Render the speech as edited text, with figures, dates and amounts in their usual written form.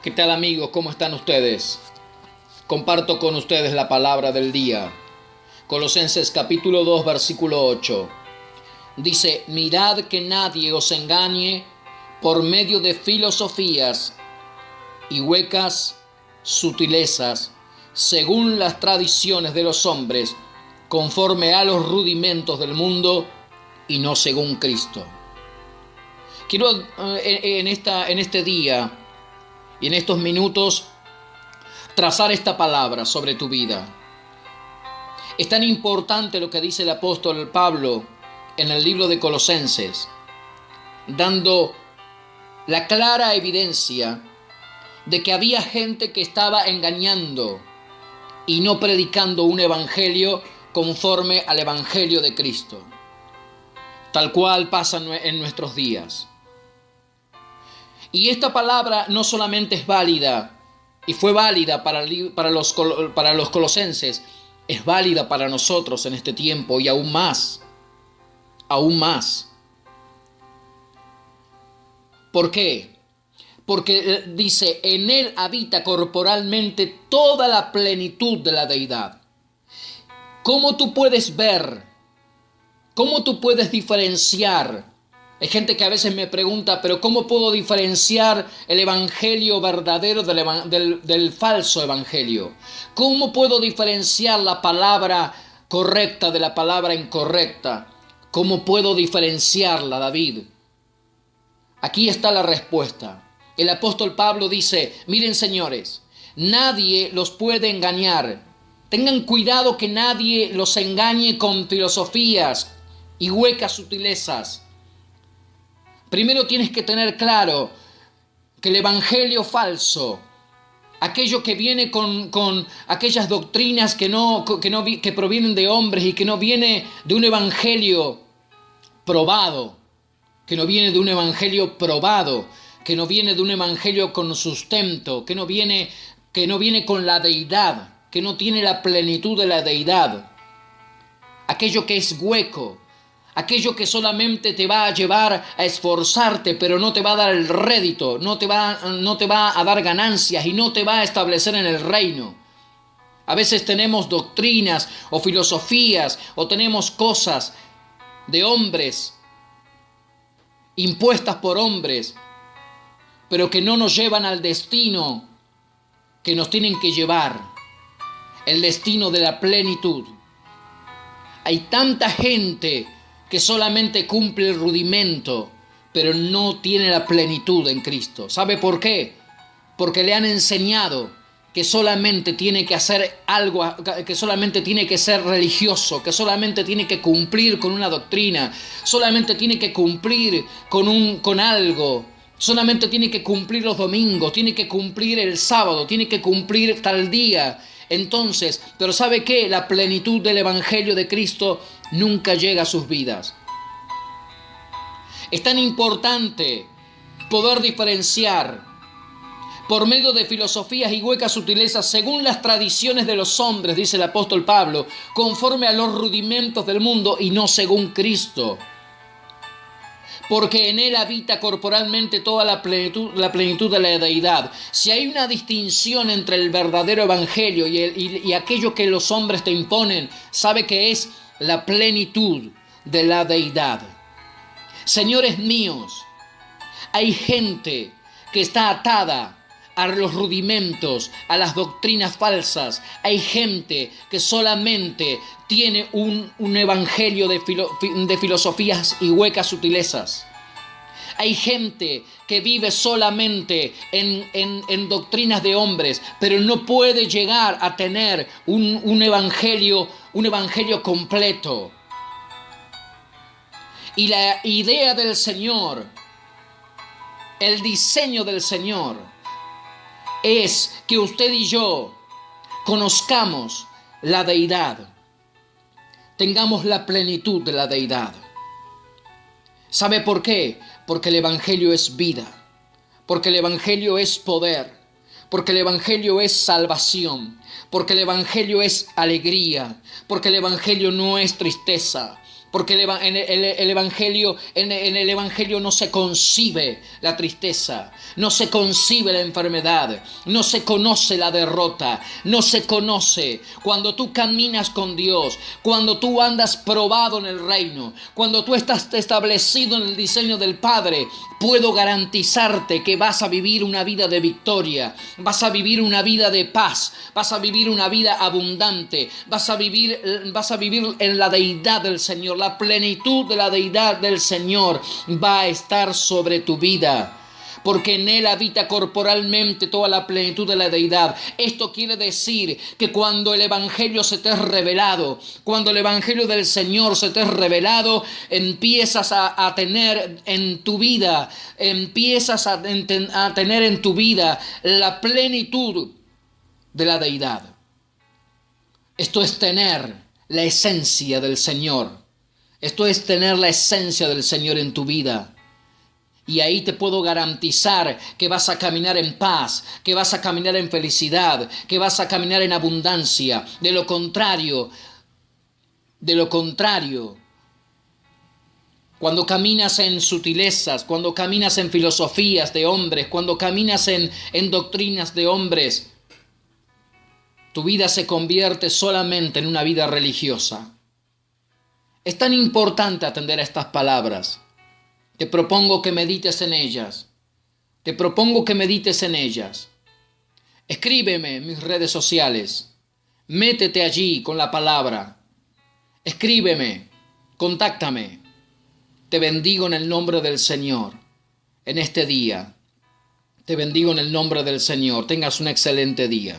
¿Qué tal, amigos? ¿Cómo están ustedes? Comparto con ustedes la palabra del día. Colosenses capítulo 2, versículo 8. Dice: mirad que nadie os engañe por medio de filosofías y huecas sutilezas, según las tradiciones de los hombres, conforme a los rudimentos del mundo y no según Cristo. Quiero en este día y en estos minutos trazar esta palabra sobre tu vida. Es tan importante lo que dice el apóstol Pablo en el libro de Colosenses, dando la clara evidencia de que había gente que estaba engañando y no predicando un evangelio conforme al evangelio de Cristo, tal cual pasa en nuestros días. Y esta palabra no solamente es válida, y fue válida para los colosenses, es válida para nosotros en este tiempo y aún más. Aún más. ¿Por qué? Porque dice: en él habita corporalmente toda la plenitud de la deidad. ¿Cómo tú puedes ver? ¿Cómo tú puedes diferenciar? Hay gente que a veces me pregunta, pero ¿cómo puedo diferenciar el evangelio verdadero del falso evangelio? ¿Cómo puedo diferenciar la palabra correcta de la palabra incorrecta? ¿Cómo puedo diferenciarla, David? Aquí está la respuesta. El apóstol Pablo dice: miren, señores, nadie los puede engañar. Tengan cuidado que nadie los engañe con filosofías y huecas sutilezas. Primero tienes que tener claro que el evangelio falso, aquello que viene con aquellas doctrinas que provienen de hombres y que no viene de un evangelio probado, que no viene de un evangelio probado, que no viene de un evangelio con sustento, que no viene con la deidad, que no tiene la plenitud de la deidad, aquello que es hueco, aquello que solamente te va a llevar a esforzarte, pero no te va a dar el rédito, no te va a dar ganancias y no te va a establecer en el reino. A veces tenemos doctrinas o filosofías o tenemos cosas de hombres, impuestas por hombres, pero que no nos llevan al destino que nos tienen que llevar, el destino de la plenitud. Hay tanta gente que solamente cumple el rudimento, pero no tiene la plenitud en Cristo. ¿Sabe por qué? Porque le han enseñado que solamente tiene que hacer algo, que solamente tiene que ser religioso, que solamente tiene que cumplir con una doctrina, solamente tiene que cumplir con algo, solamente tiene que cumplir los domingos, tiene que cumplir el sábado, tiene que cumplir tal día. Entonces, pero ¿sabe qué? La plenitud del evangelio de Cristo nunca llega a sus vidas. Es tan importante poder diferenciar por medio de filosofías y huecas sutilezas, según las tradiciones de los hombres, dice el apóstol Pablo, conforme a los rudimentos del mundo y no según Cristo. Porque en él habita corporalmente toda la plenitud de la deidad. Si hay una distinción entre el verdadero evangelio y aquello que los hombres te imponen, sabe que es la plenitud de la deidad. Señores míos, hay gente que está atada a los rudimentos, a las doctrinas falsas. Hay gente que solamente tiene un evangelio de filosofías y huecas sutilezas. Hay gente que vive solamente en doctrinas de hombres, pero no puede llegar a tener un evangelio completo. Y la idea del Señor, el diseño del Señor, es que usted y yo conozcamos la deidad, tengamos la plenitud de la deidad. ¿Sabe por qué? Porque el evangelio es vida, porque el evangelio es poder, porque el evangelio es salvación, porque el evangelio es alegría, porque el evangelio no es tristeza, Porque en el Evangelio no se concibe la tristeza, no se concibe la enfermedad, no se conoce la derrota, no se conoce. Cuando tú caminas con Dios, cuando tú andas probado en el reino, cuando tú estás establecido en el diseño del Padre, puedo garantizarte que vas a vivir una vida de victoria, vas a vivir una vida de paz, vas a vivir una vida abundante, vas a vivir en la deidad del Señor. La plenitud de la deidad del Señor va a estar sobre tu vida, porque en Él habita corporalmente toda la plenitud de la deidad. Esto quiere decir que cuando el Evangelio se te es revelado, cuando el Evangelio del Señor se te es revelado, empiezas a tener en tu vida, a tener en tu vida la plenitud de la deidad. Esto es tener la esencia del Señor. Esto es tener la esencia del Señor en tu vida. Y ahí te puedo garantizar que vas a caminar en paz, que vas a caminar en felicidad, que vas a caminar en abundancia. De lo contrario, cuando caminas en sutilezas, cuando caminas en filosofías de hombres, cuando caminas en doctrinas de hombres, tu vida se convierte solamente en una vida religiosa. Es tan importante atender a estas palabras. Te propongo que medites en ellas. Te propongo que medites en ellas. Escríbeme en mis redes sociales. Métete allí con la palabra. Escríbeme. Contáctame. Te bendigo en el nombre del Señor. En este día. Te bendigo en el nombre del Señor. Tengas un excelente día.